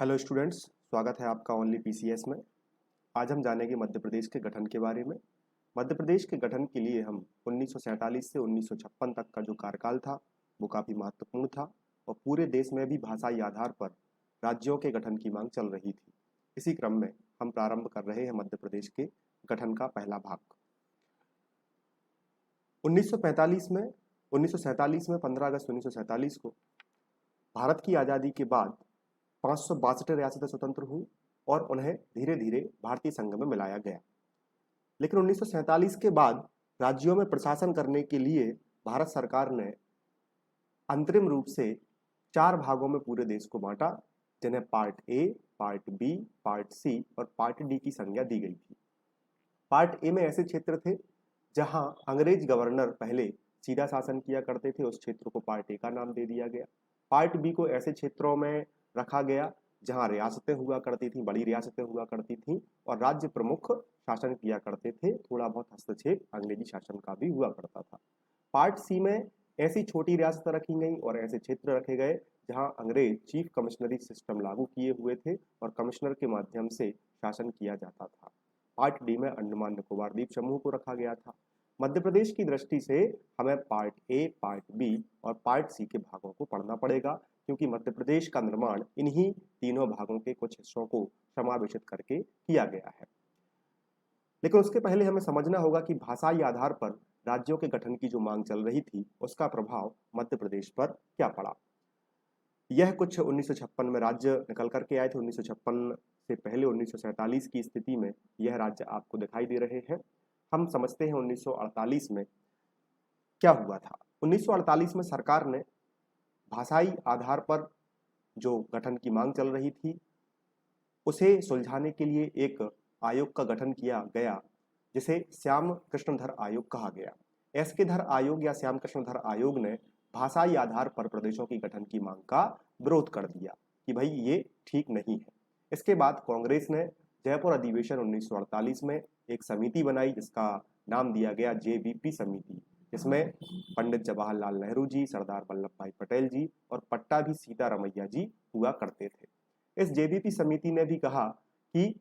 Hello students, स्वागत है आपका ओनली पीसीएस में। आज हम जानेंगे मध्य प्रदेश के गठन के बारे में। मध्य प्रदेश के गठन के लिए हम 1947 से 1956 तक का जो कार्यकाल था वो काफ़ी महत्वपूर्ण था और पूरे देश में भी भाषाई आधार पर राज्यों के गठन की मांग चल रही थी। इसी क्रम में हम प्रारंभ कर रहे हैं मध्य प्रदेश के गठन का पहला भाग। 1947 में 15 अगस्त 1947 को भारत की आज़ादी के बाद 562 रियासतें स्वतंत्र हुई और उन्हें धीरे धीरे भारतीय संघ में मिलाया गया। लेकिन 1947 के बाद राज्यों में प्रशासन करने के लिए भारत सरकार ने अंतरिम रूप से 4 भागों में पूरे देश को बांटा, जिन्हें part A, part B, part C और पार्ट डी की संज्ञा दी गई थी। पार्ट ए में ऐसे क्षेत्र थे जहां अंग्रेज गवर्नर पहले सीधा शासन किया करते थे, उस क्षेत्र को पार्ट ए का नाम दे दिया गया। पार्ट बी को ऐसे क्षेत्रों में रखा गया जहां रियासतें हुआ करती थी, बड़ी रियासतें हुआ करती थी और राज्य प्रमुख शासन किया करते थे। थोड़ा बहुत हस्तक्षेप अंग्रेजी शासन का भी हुआ करता था। पार्ट सी में ऐसी छोटी रियासतें रखी गई और ऐसे क्षेत्र रखे गए जहां अंग्रेज चीफ कमिश्नरी सिस्टम लागू किए हुए थे और कमिश्नर के माध्यम से शासन किया जाता था। पार्ट डी में अंडमान निकोबार द्वीप समूह को रखा गया था। मध्य प्रदेश की दृष्टि से हमें पार्ट ए, पार्ट बी और पार्ट सी के भागों को पढ़ना पड़ेगा, क्योंकि मध्य प्रदेश का निर्माण इन्हीं तीनों भागों के कुछ हिस्सों को समावेशित करके किया गया है। लेकिन उसके पहले हमें समझना होगा कि भाषाई आधार पर राज्यों के गठन की जो मांग चल रही थी उसका प्रभाव मध्य प्रदेश पर क्या पड़ा। यह कुछ 1956 में राज्य निकल करके आए थे। 1956 से पहले 1947 की स्थिति में यह राज्य आपको दिखाई दे रहे हैं। हम समझते हैं 1948 में क्या हुआ था। 1948 में सरकार ने भाषाई आधार पर जो गठन की मांग चल रही थी उसे सुलझाने के लिए एक आयोग का गठन किया गया, जिसे श्याम कृष्णधर आयोग कहा गया। एस के धर आयोग या श्याम कृष्णधर आयोग ने भाषाई आधार पर प्रदेशों की गठन की मांग का विरोध कर दिया कि भाई ये ठीक नहीं है। इसके बाद कांग्रेस ने जयपुर अधिवेशन 1948 में एक समिति बनाई जिसका नाम दिया गया जेबीपी समिति, जिसमें पंडित जवाहरलाल नेहरू जी, सरदार वल्लभ भाई पटेल जी और पट्टाभी सीतारमैया जी हुआ करते थे। इस जेबीपी समिति ने भी कहा कि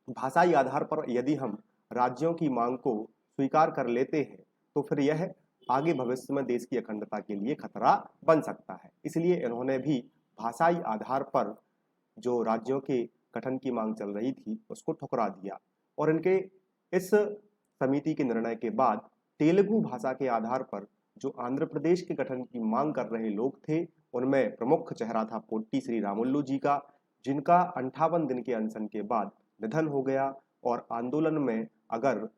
भाषाई आधार पर यदि हम राज्यों की मांग को स्वीकार कर लेते हैं तो फिर यह आगे भविष्य में देश की अखंडता के लिए खतरा बन सकता है। इसलिए इन्होंने भी भाषाई आधार पर जो राज्यों के गठन की मांग चल रही थी उसको ठुकरा दिया और इनके इस समिति के निर्णय के बाद तेलुगु भाषा के आधार पर जो आंध्र प्रदेश के गठन की मांग कर रहे लोग थे उनमें प्रमुख चेहरा था पोट्टी श्री रामुलु जी का, जिनका 58 दिन के अनशन के बाद निधन हो गया। और आंदोलन में अगर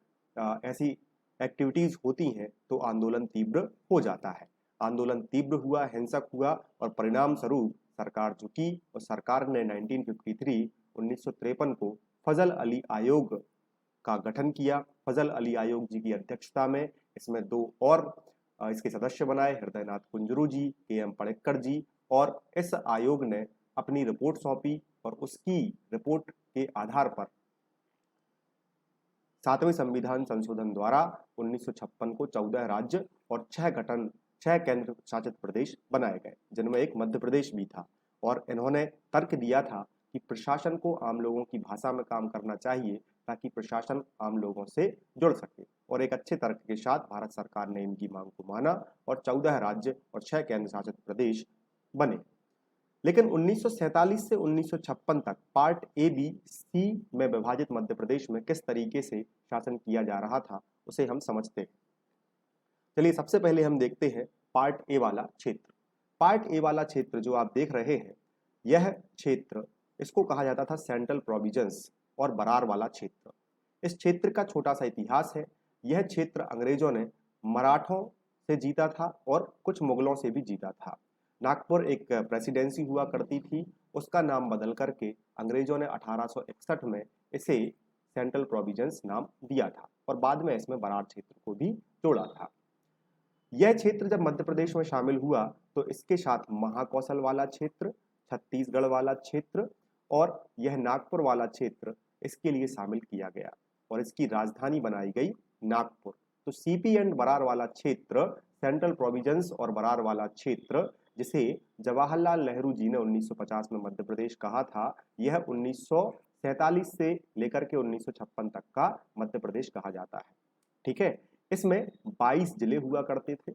ऐसी एक्टिविटीज होती हैं तो आंदोलन तीव्र हो जाता है। आंदोलन तीव्र हुआ, हिंसक हुआ और परिणाम स्वरूप सरकार झुकी और सरकार ने 1953 को फजल अली आयोग का गठन किया। फजल अली आयोग जी की अध्यक्षता में इसमें 2 और इसके सदस्य बनाए, हृदयनाथ कुंजरू जी, के.एम. पणिक्कर जी, और इस आयोग ने अपनी रिपोर्ट सौंपी और उसकी रिपोर्ट के आधार पर 7वें संविधान संशोधन द्वारा 1956 को 14 राज्य और 6 केंद्र शासित प्रदेश बनाए गए, जिनमें एक मध्य प्रदेश भी था। और इन्होंने तर्क दिया था कि प्रशासन को आम लोगों की भाषा में काम करना चाहिए ताकि प्रशासन आम लोगों से जुड़ सके। और एक अच्छे तर्क के साथ भारत सरकार ने इनकी मांग को माना और 14 राज्य और 6 केंद्र शासित प्रदेश बने। लेकिन 1947 से 1956 तक पार्ट ए, बी, सी में विभाजित मध्य प्रदेश में किस तरीके से शासन किया जा रहा था उसे हम समझते हैं। चलिए सबसे पहले हम देखते हैं पार्ट ए वाला क्षेत्र। पार्ट ए वाला क्षेत्र जो आप देख रहे हैं, यह क्षेत्र इसको कहा जाता था सेंट्रल प्रोविंस और बरार वाला क्षेत्र। इस क्षेत्र का छोटा सा इतिहास है। यह क्षेत्र अंग्रेजों ने मराठों से जीता था और कुछ मुगलों से भी जीता था। नागपुर एक प्रेसिडेंसी हुआ करती थी, उसका नाम बदल करके अंग्रेजों ने 1861 में इसे सेंट्रल प्रोविंस नाम दिया था और बाद में इसमें बरार क्षेत्र को भी जोड़ा था। यह क्षेत्र जब मध्य प्रदेश में शामिल हुआ तो इसके साथ महाकौशल वाला क्षेत्र, छत्तीसगढ़ वाला क्षेत्र और यह नागपुर वाला क्षेत्र इसके लिए शामिल किया गया और इसकी राजधानी बनाई गई नागपुर। तो सीपी एंड बरार वाला क्षेत्र, सेंट्रल प्रोविंस और बरार वाला क्षेत्र, जिसे जवाहरलाल नेहरू जी ने 1950 में मध्य प्रदेश कहा था, यह 1947 से लेकर के 1956 तक का मध्य प्रदेश कहा जाता है। ठीक है, इसमें 22 जिले हुआ करते थे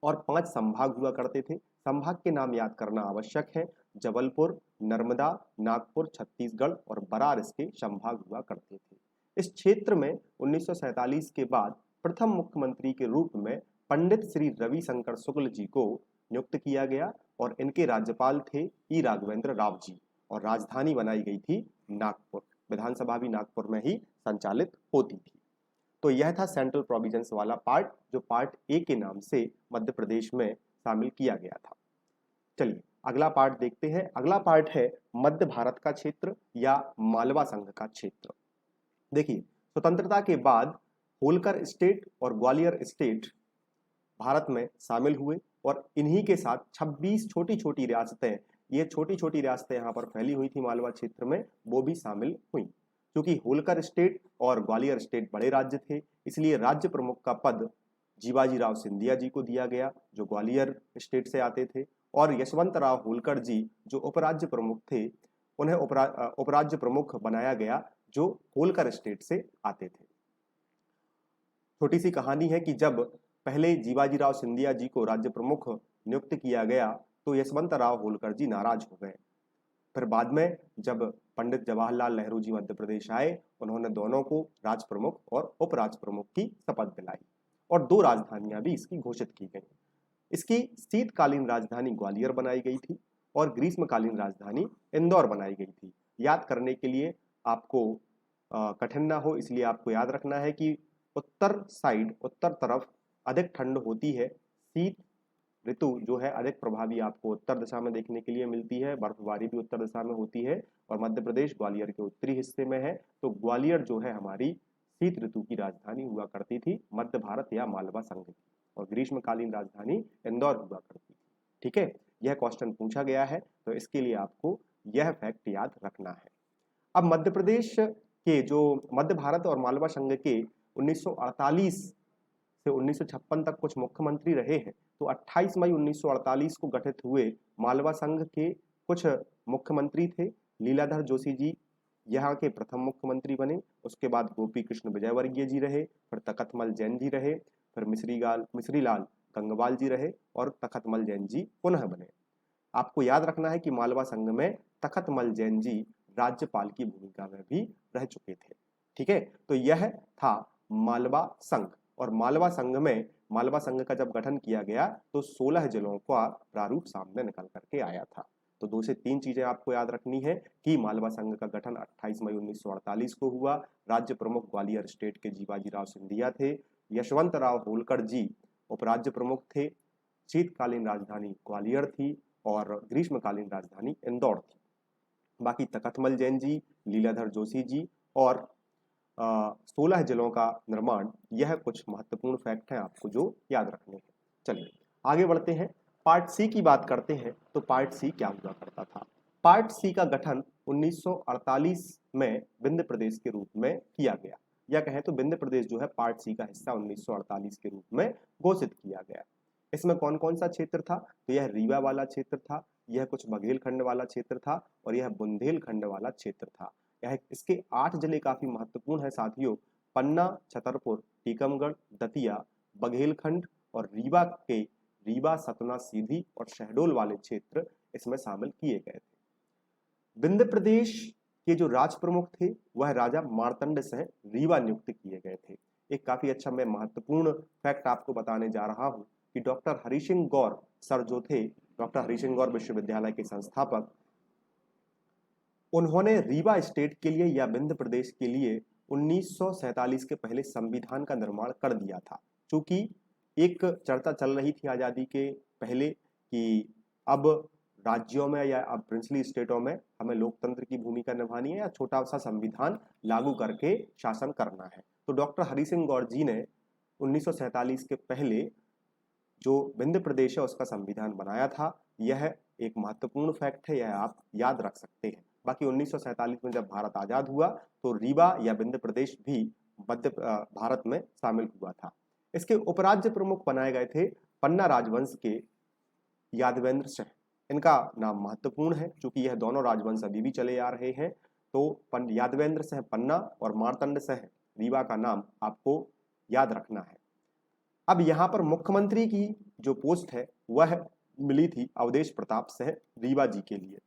और 5 संभाग हुआ करते थे। संभाग के नाम याद करना आवश्यक है, जबलपुर, नर्मदा, नागपुर, छत्तीसगढ़ और बरार इसके संभाग हुआ करते थे। इस क्षेत्र में 1947 के बाद प्रथम मुख्यमंत्री के रूप में पंडित श्री रविशंकर शुक्ल जी को नियुक्त किया गया और इनके राज्यपाल थे ई राघवेंद्र राव जी और राजधानी बनाई गई थी नागपुर। विधानसभा भी नागपुर में ही संचालित होती थी। तो यह था सेंट्रल प्रोविजंस वाला पार्ट, जो पार्ट ए के नाम से मध्य प्रदेश में शामिल किया गया था। चलिए अगला पार्ट देखते हैं। अगला पार्ट है मध्य भारत का क्षेत्र या मालवा संघ का क्षेत्र। देखिए, स्वतंत्रता के बाद होलकर स्टेट और ग्वालियर स्टेट भारत में शामिल हुए और इन्हीं के साथ 26 छोटी छोटी रियासतें, ये छोटी छोटी रियासतें यहाँ पर फैली हुई थी मालवा क्षेत्र में, वो भी शामिल हुई। क्योंकि होलकर स्टेट और ग्वालियर स्टेट बड़े राज्य थे, इसलिए राज्य प्रमुख का पद जीवाजी राव सिंधिया जी को दिया गया जो ग्वालियर स्टेट से आते थे, और यशवंत राव होलकर जी जो उपराज्य प्रमुख थे, उन्हें उपराज्य प्रमुख बनाया गया जो होलकर स्टेट से आते थे। छोटी सी कहानी है कि जब पहले जीवाजी राव सिंधिया जी को राज्य प्रमुख नियुक्त किया गया तो यशवंत राव होलकर जी नाराज हो गए। फिर बाद में जब पंडित जवाहरलाल नेहरू जी मध्य प्रदेश आए, उन्होंने दोनों को राज प्रमुख और उपराज प्रमुख की शपथ दिलाई और 2 राजधानियां भी इसकी घोषित की गई। इसकी शीतकालीन राजधानी ग्वालियर बनाई गई थी और ग्रीष्मकालीन राजधानी इंदौर बनाई गई थी। याद करने के लिए आपको कठिन ना हो इसलिए आपको याद रखना है कि उत्तर साइड, उत्तर तरफ अधिक ठंड होती है। शीत ऋतु जो है अधिक प्रभावी आपको उत्तर दिशा में देखने के लिए मिलती है, बर्फबारी भी उत्तर दिशा में होती है और मध्य प्रदेश ग्वालियर के उत्तरी हिस्से में है। तो ग्वालियर जो है हमारी शीत ऋतु की राजधानी हुआ करती थी मध्य भारत या मालवा संघ की, और ग्रीष्मकालीन राजधानी इंदौर हुआ करती थी। ठीक है, यह क्वेश्चन पूछा गया है तो इसके लिए आपको यह फैक्ट याद रखना है। अब मध्य प्रदेश के जो मध्य भारत और मालवा संघ के 1948 से 1956 तक कुछ मुख्यमंत्री रहे हैं, तो 28 मई 1948 को गठित हुए मालवा संघ के कुछ मुख्यमंत्री थे। लीलाधर जोशी जी यहाँ के प्रथम मुख्यमंत्री बने, उसके बाद गोपी कृष्ण विजयवर्गीय जी रहे, फिर तखतमल जैन जी रहे, फिर मिश्रीलाल गंगवाल जी रहे और तखतमल जैन जी पुनः बने। आपको याद रखना है कि मालवा संघ में तखतमल जैन जी राज्यपाल की भूमिका में भी रह चुके थे। ठीक है, तो यह था मालवा संघ। और मालवा संघ का जब गठन किया गया तो 16 जिलों का प्रारूप सामने निकल करके आया था। तो 2 से 3 चीजें आपको याद रखनी है कि मालवा संघ का गठन 28 मई 1948 को हुआ। राज्य प्रमुख ग्वालियर स्टेट के जीवाजी राव सिंधिया थे। यशवंत राव होलकर जी उपराज्य प्रमुख थे। शीतकालीन राजधानी ग्वालियर थी और ग्रीष्मकालीन राजधानी इंदौर थी। बाकी तखतमल जैन जी, लीलाधर जोशी जी और 16 जिलों का निर्माण, यह कुछ महत्वपूर्ण फैक्ट हैं आपको जो याद रखने हैं। चलिए आगे बढ़ते हैं, पार्ट सी की बात करते हैं। तो पार्ट सी क्या हुआ करता था? पार्ट सी का गठन 1948 में विंध्य प्रदेश के रूप में किया गया, या कहें तो विंध्य प्रदेश जो है पार्ट सी का हिस्सा 1948 के रूप में घोषित किया गया। इसमें कौन कौन सा क्षेत्र था? तो यह रीवा वाला क्षेत्र था, यह कुछ बघेलखंड वाला क्षेत्र था और यह बुंदेलखंड वाला क्षेत्र था। इसके 8 जिले काफी महत्वपूर्ण है साथियों। पन्ना, छतरपुर, टीकमगढ़, दतिया, बघेलखंड और रीवा के रीवा, सतना, सीधी और शहडोल वाले क्षेत्र इसमें शामिल किए गए थे। विंध्य प्रदेश के जो राज प्रमुख थे वह राजा मार्तंड से रीवा नियुक्त किए गए थे। एक काफी अच्छा मैं महत्वपूर्ण फैक्ट आपको बताने जा रहा हूं कि डॉक्टर हरि सिंह गौर सर जो थे, डॉक्टर हरि सिंह गौर विश्वविद्यालय के संस्थापक, उन्होंने रीवा स्टेट के लिए या विंध्य प्रदेश के लिए 1947 के पहले संविधान का निर्माण कर दिया था। क्योंकि एक चर्चा चल रही थी आजादी के पहले कि अब राज्यों में या अब प्रिंसली स्टेटों में हमें लोकतंत्र की भूमिका निभानी है या छोटा सा संविधान लागू करके शासन करना है। तो डॉक्टर हरि सिंह गौर जी ने 1947 के पहले जो विंध्य प्रदेश है उसका संविधान बनाया था। यह एक महत्वपूर्ण फैक्ट है, यह आप याद रख सकते हैं। बाकी 1947 में जब भारत आजाद हुआ तो रीवा या विंध्य प्रदेश भी मध्य भारत में शामिल हुआ था। इसके उपराज्य प्रमुख बनाए गए थे पन्ना राजवंश के यादवेंद्र सिंह, इनका नाम महत्वपूर्ण है क्योंकि यह दोनों राजवंश अभी भी चले आ रहे हैं। तो यादवेंद्र सिंह पन्ना और मार्तंड सिंह रीवा का नाम आपको याद रखना है। अब यहाँ पर मुख्यमंत्री की जो पोस्ट है वह मिली थी अवधेश प्रताप सिंह रीवा जी के लिए,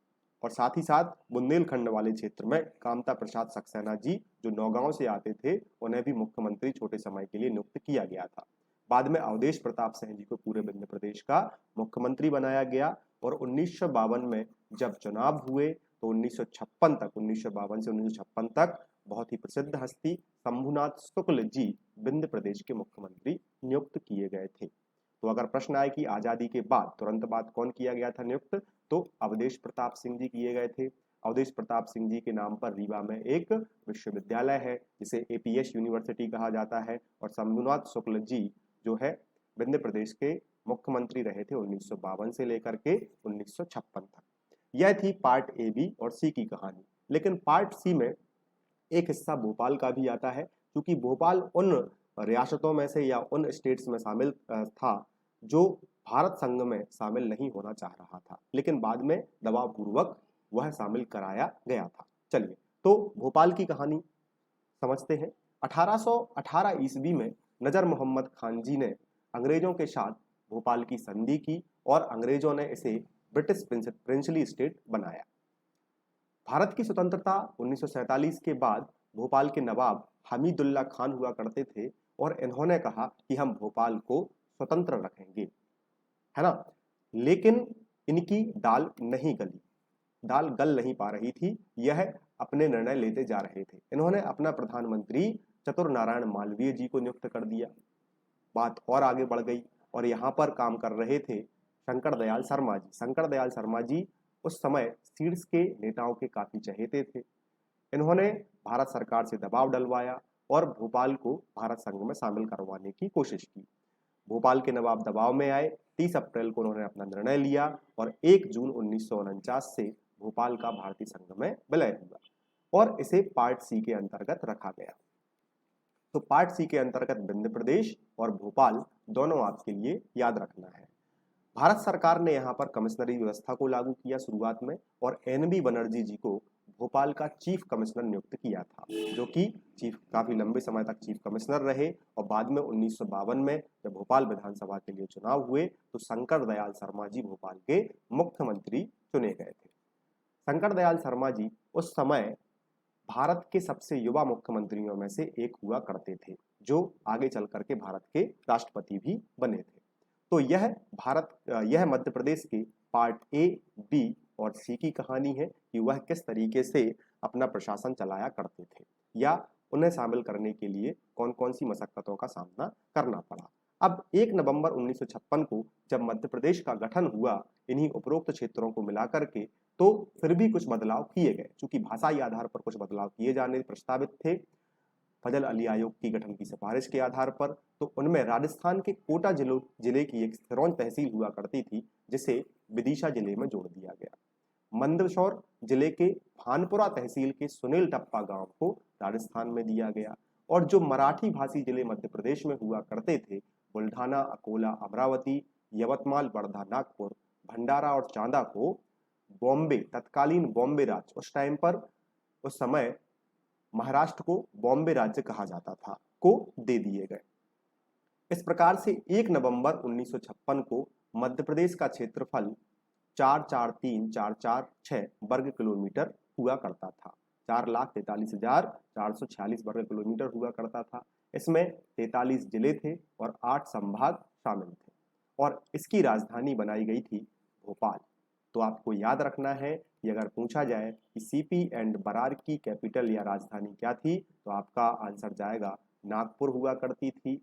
और साथ ही साथ बुंदेलखंड वाले क्षेत्र में कामता प्रसाद सक्सेना जी जो नौगांव से आते थे, उन्हें भी मुख्यमंत्री छोटे समय के लिए नियुक्त किया गया था। बाद में अवधेश प्रताप सिंह जी को पूरे विंध्य प्रदेश का मुख्यमंत्री बनाया गया, और 1952 में जब चुनाव हुए तो 1956 तक, 1952 से 1956 तक बहुत ही प्रसिद्ध हस्ती शंभुनाथ शुक्ल जी विंध्य प्रदेश के मुख्यमंत्री नियुक्त किए गए थे। तो अगर प्रश्न आए कि आजादी के बाद तुरंत बाद कौन किया गया था नियुक्त, तो अवधेश प्रताप सिंह जी किए गए थे। अवधेश प्रताप सिंह जी के नाम पर रीवा में एक विश्वविद्यालय है जिसे एपीएस यूनिवर्सिटी कहा जाता है, और शंभुनाथ शुक्ल जी जो है विंध्य प्रदेश के मुख्यमंत्री रहे थे 1952 से लेकर के 1956 तक। यह थी पार्ट ए बी और सी की कहानी। लेकिन पार्ट सी में एक हिस्सा भोपाल का भी आता है, क्योंकि भोपाल उन रियासतों में से या उन स्टेट्स में शामिल था जो भारत संघ में शामिल नहीं होना चाह रहा था, लेकिन बाद में दबाव पूर्वक वह शामिल कराया गया था। चलिए तो भोपाल की कहानी समझते हैं। 1818 ईस्वी में नजर मोहम्मद खान जी ने अंग्रेजों के साथ भोपाल की संधि की और अंग्रेजों ने इसे ब्रिटिश प्रिंसली स्टेट बनाया। भारत की स्वतंत्रता 1947 के बाद भोपाल के नवाब हमीदुल्ला खान हुआ करते थे, और इन्होंने कहा कि हम भोपाल को स्वतंत्र रखेंगे, है ना। लेकिन इनकी दाल नहीं गली, दाल गल नहीं पा रही थी, यह अपने निर्णय लेते जा रहे थे। इन्होंने अपना प्रधानमंत्री चतुर नारायण मालवीय जी को नियुक्त कर दिया। बात और आगे बढ़ गई और यहाँ पर काम कर रहे थे शंकर दयाल शर्मा जी। शंकर दयाल शर्मा जी उस समय शीर्ष के नेताओं के काफी चहेते थे। इन्होंने भारत सरकार से दबाव डलवाया और भोपाल को भारत संघ में शामिल करवाने की कोशिश की। भोपाल के नवाब दबाव में आए। 30 अप्रैल को उन्होंने अपना निर्णय लिया और 1 जून 1949 से भोपाल का भारतीय संघ में विलय हुआ और इसे पार्ट सी के अंतर्गत रखा गया। तो पार्ट सी के अंतर्गत विंध्य प्रदेश और भोपाल दोनों आपके लिए याद रखना है। भारत सरकार ने यहाँ पर कमिश्नरी व्यवस्था को लागू किया शुरुआत में, और एनबी बनर्जी जी को भोपाल का चीफ कमिश्नर नियुक्त किया था, जो कि काफी लंबे समय तक चीफ कमिश्नर रहे। और बाद में 1952 में जब भोपाल विधानसभा के लिए चुनाव हुए तो शंकर दयाल शर्मा जी भोपाल के मुख्यमंत्री चुने गए थे। शंकर दयाल शर्मा जी उस समय भारत के सबसे युवा मुख्यमंत्रियों में से एक हुआ करते थे, जो आगे चल करके भारत के राष्ट्रपति भी बने थे। तो यह मध्य प्रदेश के पार्ट ए, बी और सी की कहानी है कि वह किस तरीके से अपना प्रशासन चलाया करते थे या उन्हें शामिल करने के लिए कौन कौन सी मशक्कतों का सामना करना पड़ा। अब 1 नवंबर 1956 को जब मध्य प्रदेश का गठन हुआ इन्हीं उपरोक्त क्षेत्रों को मिलाकर के, तो फिर भी कुछ बदलाव किए गए। चूंकि भाषाई आधार पर कुछ बदलाव किए जाने प्रस्तावित थे फजल अली आयोग की गठन की सिफारिश के आधार पर, तो उनमें राजस्थान के कोटा जिले की एक सिरोंज तहसील हुआ करती थी जिसे विदिशा जिले में जोड़ दिया गया। मंदसौर जिले के भानपुरा तहसील के सुनील टप्पा गांव को राजस्थान में दिया गया, और जो मराठी भाषी जिले मध्य प्रदेश में हुआ करते थे बुल्ढाना, अकोला, अमरावती, यवतमाल, वर्धा, नागपुर, भंडारा और चांदा को बॉम्बे, तत्कालीन बॉम्बे राज्य, उस समय महाराष्ट्र को बॉम्बे राज्य कहा जाता था, को दे दिए गए। इस प्रकार से 1 नवंबर 1956 को मध्य प्रदेश का क्षेत्रफल 4,43,446 वर्ग किलोमीटर हुआ करता था। 4,43,446 वर्ग किलोमीटर हुआ करता था। इसमें 43 जिले थे और 8 संभाग शामिल थे, और इसकी राजधानी बनाई गई थी भोपाल। तो आपको याद रखना है कि अगर पूछा जाए कि सीपी एंड बरार की कैपिटल या राजधानी क्या थी, तो आपका आंसर जाएगा नागपुर हुआ करती थी।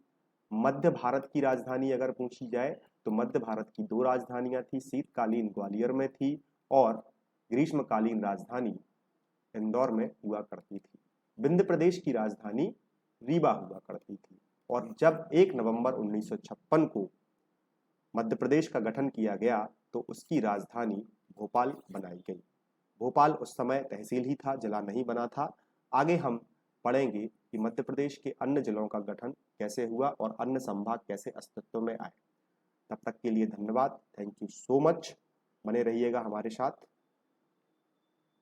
मध्य भारत की राजधानी अगर पूछी जाए तो मध्य भारत की 2 राजधानियां थी, शीतकालीन ग्वालियर में थी और ग्रीष्मकालीन राजधानी इंदौर में हुआ करती थी। विंध्य प्रदेश की राजधानी रीवा हुआ करती थी। और जब 1 नवंबर 1956 को मध्य प्रदेश का गठन किया गया तो उसकी राजधानी भोपाल बनाई गई। भोपाल उस समय तहसील ही था, जिला नहीं बना था। आगे हम पढ़ेंगे कि मध्य प्रदेश के अन्य जिलों का गठन कैसे हुआ और अन्य संभाग कैसे अस्तित्व में आए। तब तक के लिए धन्यवाद, थैंक यू सो मच, बने रहिएगा हमारे साथ।